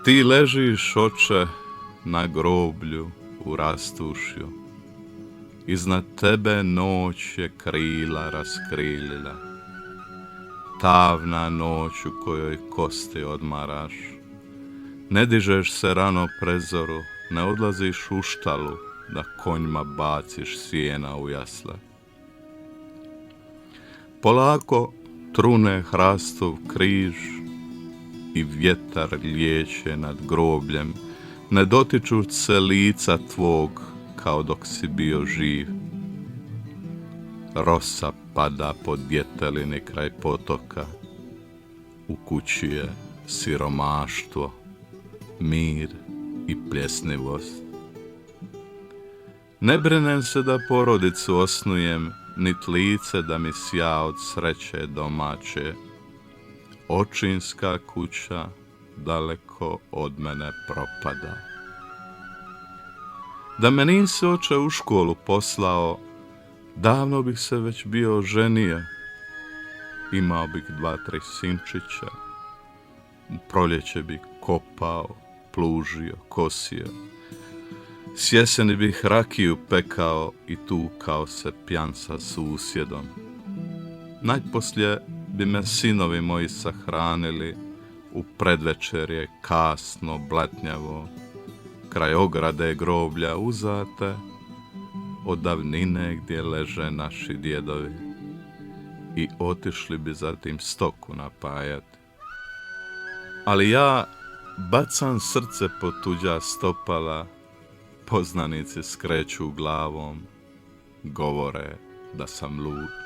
Ti ležiš, oče, na groblju u rastušju. Iznad tebe noć je krila raskrilila. Tavna noć u kojoj kosti odmaraš. Ne dižeš se rano prezoru, ne odlaziš u štalu da konjima baciš sjena u jasle. Polako trune hrastov križ i vjetar lijeće nad grobljem, ne dotičuć se lica tvog kao dok si bio živ. Rosa pada po djetelini kraj potoka, u kući je siromaštvo, mir i pljesnivost. Ne brinem se da porodicu osnujem, nit lice da mi sja od sreće domaće. Očinska kuća daleko od mene propada. Da me nisi, oče, u školu poslao, davno bih se već bio oženio. Imao bih 2-3 sinčića, u proljeće bih kopao, plužio, kosio. S jeseni bih rakiju pekao i tukao se pjan sa susjedom. Najposlije bi me sinovi moji sahranili u predvečerje kasno, blatnjavo, kraj ograde groblja uzate od davnine gdje leže naši djedovi i otišli bi zatim stoku napajati. Ali ja bacam srce po tuđa stopala, poznanici skreću glavom, govore da sam lud.